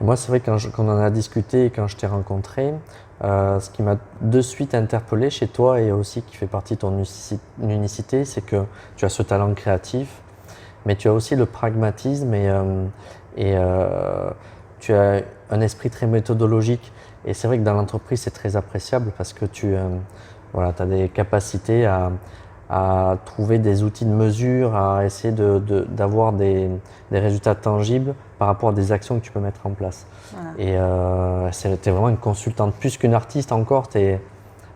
Moi, c'est vrai que quand on en a discuté et quand je t'ai rencontré, ce qui m'a de suite interpellé chez toi et aussi qui fait partie de ton unicité, c'est que tu as ce talent créatif, mais tu as aussi le pragmatisme et tu as un esprit très méthodologique. Et c'est vrai que dans l'entreprise, c'est très appréciable parce que tu as des capacités à trouver des outils de mesure, à essayer d'avoir des résultats tangibles par rapport à des actions que tu peux mettre en place. Voilà. Et tu es vraiment une consultante, plus qu'une artiste encore, tu es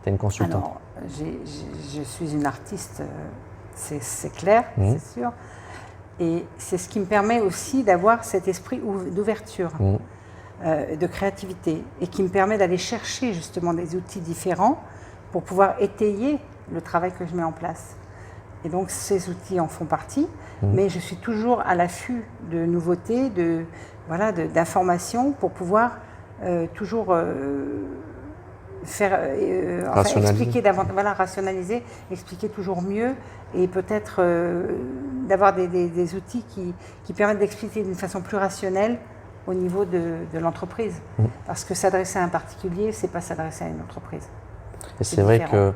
une consultante. Alors, je suis une artiste, c'est clair, c'est sûr. Et c'est ce qui me permet aussi d'avoir cet esprit d'ouverture, de créativité, et qui me permet d'aller chercher justement des outils différents pour pouvoir étayer le travail que je mets en place. Et donc ces outils en font partie, mais je suis toujours à l'affût de nouveautés, d'informations pour pouvoir toujours expliquer davantage, rationaliser, expliquer toujours mieux et peut-être d'avoir des outils qui permettent d'expliquer d'une façon plus rationnelle au niveau de l'entreprise. Parce que s'adresser à un particulier, c'est pas s'adresser à une entreprise. Et c'est vrai que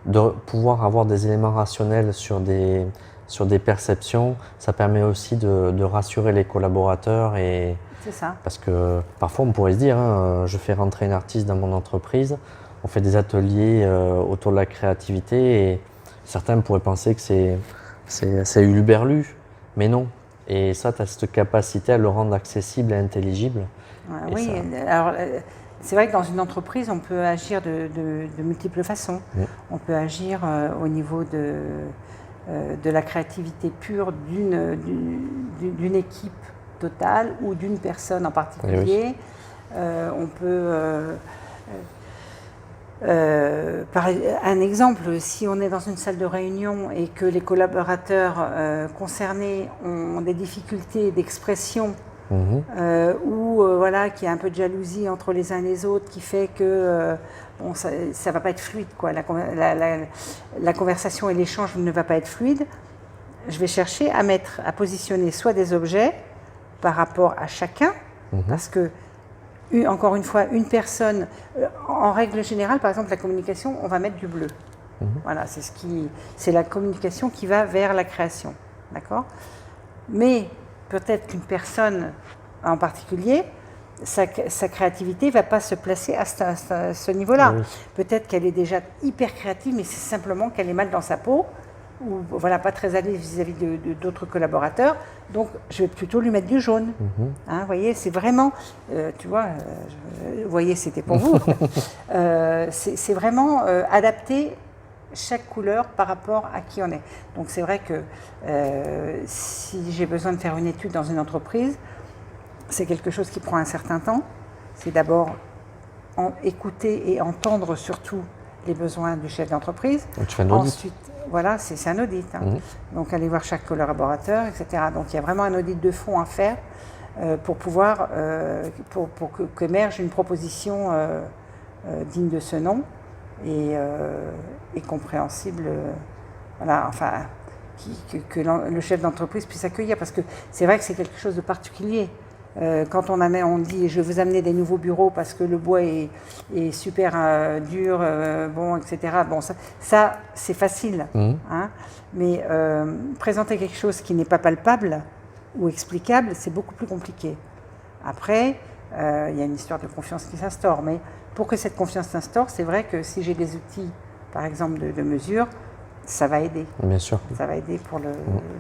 de pouvoir avoir des éléments rationnels sur des perceptions, ça permet aussi de rassurer les collaborateurs. C'est ça. Parce que parfois on pourrait se dire, je fais rentrer une artiste dans mon entreprise, on fait des ateliers autour de la créativité et certains pourraient penser que c'est huluberlu, mais non. Et ça, tu as cette capacité à le rendre accessible et intelligible. Oui, alors c'est vrai que dans une entreprise, on peut agir de multiples façons. On peut agir au niveau de la créativité pure d'une équipe totale ou d'une personne en particulier. On peut, par un exemple, si on est dans une salle de réunion et que les collaborateurs concernés ont des difficultés d'expression, ou qu'il y a un peu de jalousie entre les uns et les autres qui fait que ça ne va pas être fluide, quoi. La conversation et l'échange ne va pas être fluide. Je vais chercher à positionner soit des objets par rapport à chacun, parce que, encore une fois, une personne, en règle générale, par exemple, la communication, on va mettre du bleu. Voilà, c'est la communication qui va vers la création, d'accord ? Mais peut-être qu'une personne en particulier, sa créativité ne va pas se placer à ce niveau-là. Peut-être qu'elle est déjà hyper créative, mais c'est simplement qu'elle est mal dans sa peau, ou pas très à l'aise vis-à-vis d'autres collaborateurs. Donc, je vais plutôt lui mettre du jaune. Vous voyez, c'est vraiment, vous voyez, c'était pour vous. C'est vraiment adapter chaque couleur par rapport à qui on est. Donc c'est vrai que si j'ai besoin de faire une étude dans une entreprise, c'est quelque chose qui prend un certain temps. C'est d'abord écouter et entendre surtout les besoins du chef d'entreprise. Donc tu fais un audit. Ensuite, c'est un audit. Donc aller voir chaque collaborateur, etc. Donc il y a vraiment un audit de fond à faire pour pouvoir, pour qu'émerge une proposition digne de ce nom. Et compréhensible, que le chef d'entreprise puisse accueillir, parce que c'est vrai que c'est quelque chose de particulier. Quand on dit je vais vous amener des nouveaux bureaux parce que le bois est super dur, etc. Bon, ça c'est facile, mais présenter quelque chose qui n'est pas palpable ou explicable, c'est beaucoup plus compliqué. Après, il y a une histoire de confiance qui s'instaure, mais pour que cette confiance s'instaure, c'est vrai que si j'ai des outils, par exemple, de mesure, ça va aider. Bien sûr. Ça va aider pour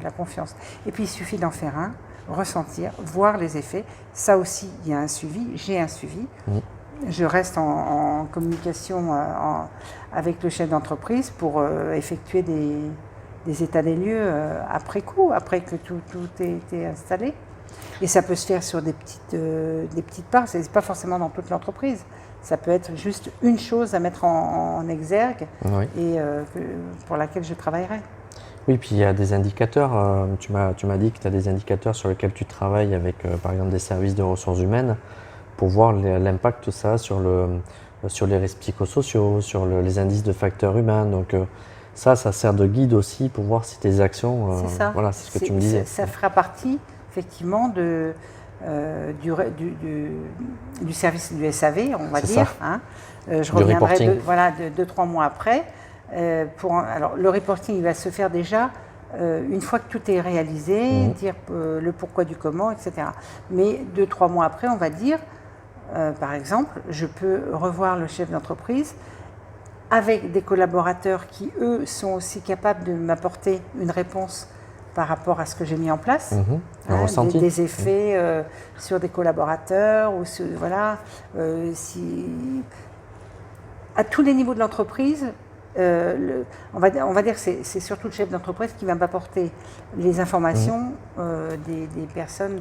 la confiance. Et puis, il suffit d'en faire un, ressentir, voir les effets. Ça aussi, il y a un suivi, j'ai un suivi. Je reste en communication avec le chef d'entreprise pour effectuer des états des lieux après coup, après que tout ait été installé. Et ça peut se faire sur des petites parts, c'est pas forcément dans toute l'entreprise. Ça peut être juste une chose à mettre en exergue et pour laquelle je travaillerai. Oui, puis il y a des indicateurs. Tu m'as dit que tu as des indicateurs sur lesquels tu travailles avec, par exemple, des services de ressources humaines pour voir l'impact que ça a sur les risques psychosociaux, sur les indices de facteurs humains. Donc ça sert de guide aussi pour voir si tes actions… c'est ça. Voilà, c'est ce que tu me disais. Ça fera partie, effectivement, du service du SAV, on va C'est dire. Ça. Je reviendrai 2-3 mois après. Alors, le reporting il va se faire déjà une fois que tout est réalisé, dire le pourquoi du comment, etc. Mais 2-3 mois après, on va dire, par exemple, je peux revoir le chef d'entreprise avec des collaborateurs qui, eux, sont aussi capables de m'apporter une réponse par rapport à ce que j'ai mis en place, des effets sur des collaborateurs, ou à tous les niveaux de l'entreprise. On va dire que c'est surtout le chef d'entreprise qui va m'apporter les informations des personnes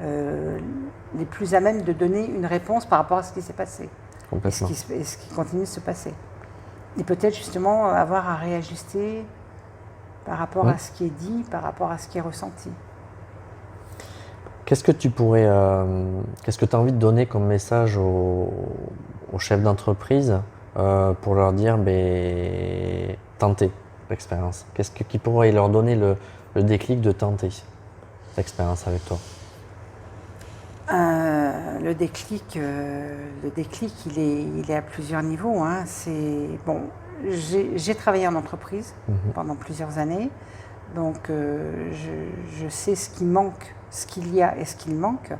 les plus à même de donner une réponse par rapport à ce qui s'est passé et ce qui continue de se passer. Et peut-être justement avoir à réajuster par rapport à ce qui est dit, par rapport à ce qui est ressenti. Qu'est-ce que tu as envie de donner comme message aux chefs d'entreprise pour leur dire, tenter l'expérience? Qu'est-ce qui pourrait leur donner le déclic de tenter l'expérience avec toi? Le déclic, il est à plusieurs niveaux. J'ai travaillé en entreprise pendant plusieurs années, donc je sais ce qui manque, ce qu'il y a et ce qu'il manque.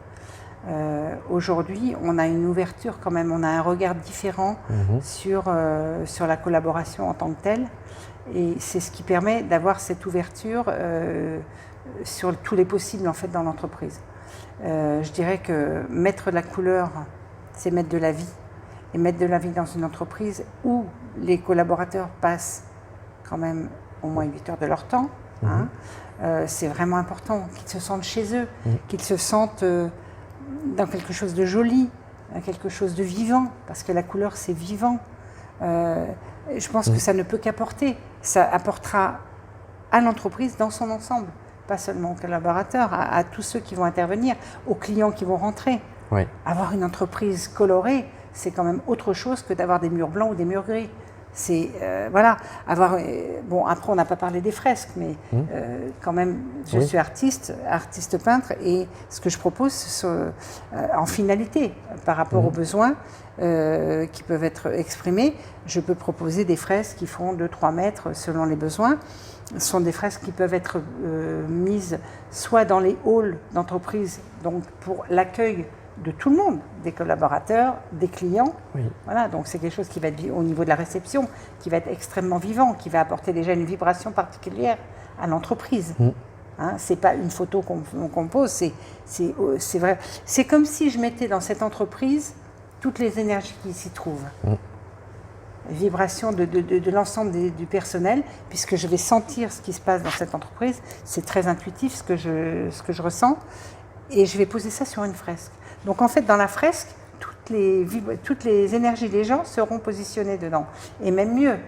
Aujourd'hui, on a une ouverture quand même, on a un regard différent sur la collaboration en tant que telle, et c'est ce qui permet d'avoir cette ouverture sur tous les possibles en fait dans l'entreprise. Je dirais que mettre de la couleur, c'est mettre de la vie. Et mettre de la vie dans une entreprise où les collaborateurs passent quand même au moins 8 heures de leur temps, c'est vraiment important qu'ils se sentent chez eux, qu'ils se sentent dans quelque chose de joli, quelque chose de vivant, parce que la couleur c'est vivant. Je pense que ça ne peut qu'apporter, ça apportera à l'entreprise dans son ensemble. Pas seulement aux collaborateurs, à tous ceux qui vont intervenir, aux clients qui vont rentrer. Oui. Avoir une entreprise colorée, c'est quand même autre chose que d'avoir des murs blancs ou des murs gris. C'est après on n'a pas parlé des fresques, mais quand même, je suis artiste peintre, et ce que je propose en finalité, par rapport aux besoins qui peuvent être exprimés, je peux proposer des fresques qui font 2-3 mètres selon les besoins. Ce sont des fresques qui peuvent être mises soit dans les halls d'entreprise, donc pour l'accueil de tout le monde, des collaborateurs, des clients. Oui. Voilà, donc c'est quelque chose qui va être au niveau de la réception, qui va être extrêmement vivant, qui va apporter déjà une vibration particulière à l'entreprise. C'est pas une photo qu'on pose, c'est vrai. C'est comme si je mettais dans cette entreprise toutes les énergies qui s'y trouvent. Vibration de l'ensemble du personnel, puisque je vais sentir ce qui se passe dans cette entreprise. C'est très intuitif ce que je ressens, et je vais poser ça sur une fresque. Donc en fait, dans la fresque, toutes les énergies des gens seront positionnées dedans. Et même mieux,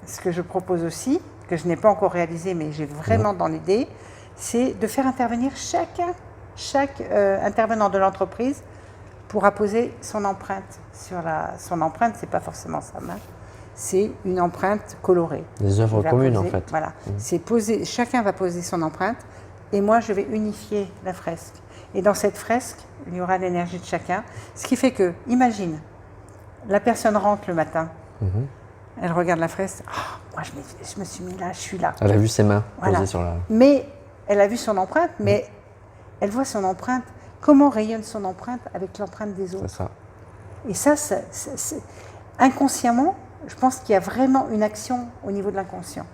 ce que je propose aussi, que je n'ai pas encore réalisé, mais j'ai vraiment dans l'idée, c'est de faire intervenir chaque intervenant de l'entreprise pour apposer son empreinte. Son empreinte, c'est pas forcément sa main, c'est une empreinte colorée. Des œuvres communes en fait. Voilà, c'est poser, chacun va poser son empreinte, et moi je vais unifier la fresque. Et dans cette fresque, il y aura l'énergie de chacun. Ce qui fait que, imagine, la personne rentre le matin, elle regarde la fresque, moi je me suis mis là, je suis là. Elle a vu ses mains posées sur la... Mais elle a vu son empreinte, mais elle voit son empreinte, comment rayonne son empreinte avec l'empreinte des autres. C'est ça. Et ça, inconsciemment, je pense qu'il y a vraiment une action au niveau de l'inconscient.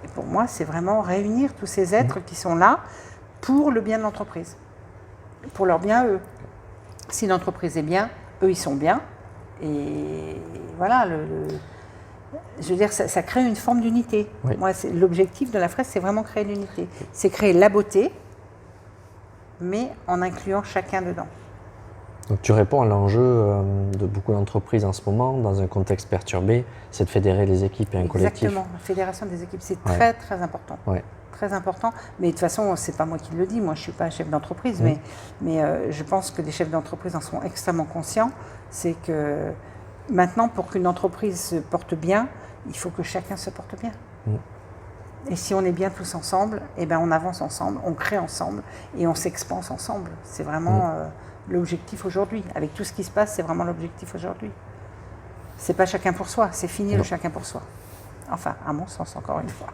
Et pour moi, c'est vraiment réunir tous ces êtres qui sont là pour le bien de l'entreprise, pour leur bien eux. Si l'entreprise est bien, eux ils sont bien, et voilà, je veux dire, ça crée une forme d'unité. Oui. Moi, l'objectif de la fresque, c'est vraiment créer l'unité. C'est créer la beauté, mais en incluant chacun dedans. Donc tu réponds à l'enjeu de beaucoup d'entreprises en ce moment, dans un contexte perturbé, c'est de fédérer les équipes et un collectif. Exactement, la fédération des équipes, c'est très très important. Ouais. Très important, mais de toute façon, c'est pas moi qui le dis, moi je suis pas chef d'entreprise, mais je pense que les chefs d'entreprise en sont extrêmement conscients. C'est que maintenant, pour qu'une entreprise se porte bien, il faut que chacun se porte bien. Et si on est bien tous ensemble, eh ben on avance ensemble, on crée ensemble et on s'expanse ensemble. C'est vraiment l'objectif aujourd'hui. Avec tout ce qui se passe, c'est vraiment l'objectif aujourd'hui. C'est pas chacun pour soi, c'est fini le chacun pour soi. Enfin, à mon sens, encore une fois.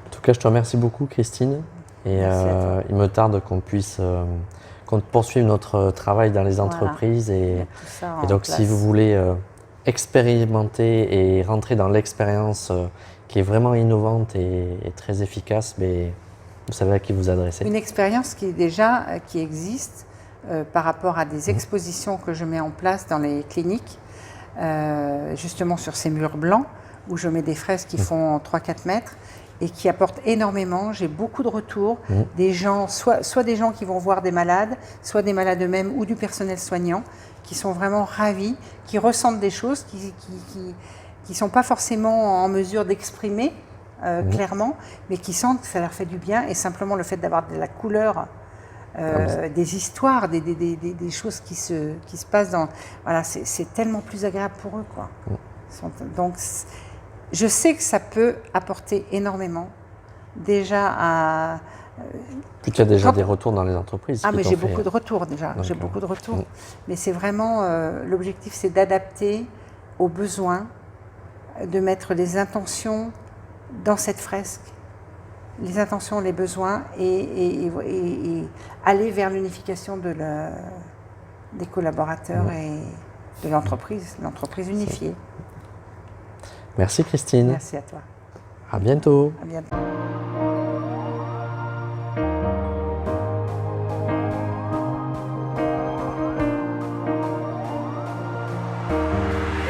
En tout cas, je te remercie beaucoup, Christine. Et il me tarde qu'on puisse qu'on poursuive notre travail dans les entreprises. Et donc, si vous voulez expérimenter et rentrer dans l'expérience qui est vraiment innovante et très efficace, mais vous savez à qui vous adresser. Une expérience qui existe par rapport à des expositions que je mets en place dans les cliniques, justement sur ces murs blancs, où je mets des fraises qui font 3-4 mètres et qui apportent énormément. J'ai beaucoup de retours, des gens, soit des gens qui vont voir des malades, soit des malades eux-mêmes ou du personnel soignant, qui sont vraiment ravis, qui ressentent des choses qui sont pas forcément en mesure d'exprimer clairement, mais qui sentent que ça leur fait du bien. Et simplement le fait d'avoir de la couleur, des histoires, des choses qui se passent dans... Voilà, c'est tellement plus agréable pour eux, quoi. Donc, je sais que ça peut apporter énormément. Déjà à... Puis tu as déjà des retours dans les entreprises. Ah, mais j'ai beaucoup de retours déjà. J'ai beaucoup de retours. Mais c'est vraiment... l'objectif, c'est d'adapter aux besoins, de mettre les intentions dans cette fresque. Les intentions, les besoins, et aller vers l'unification des collaborateurs et de l'entreprise unifiée. Merci Christine. Merci à toi. À bientôt. À bientôt.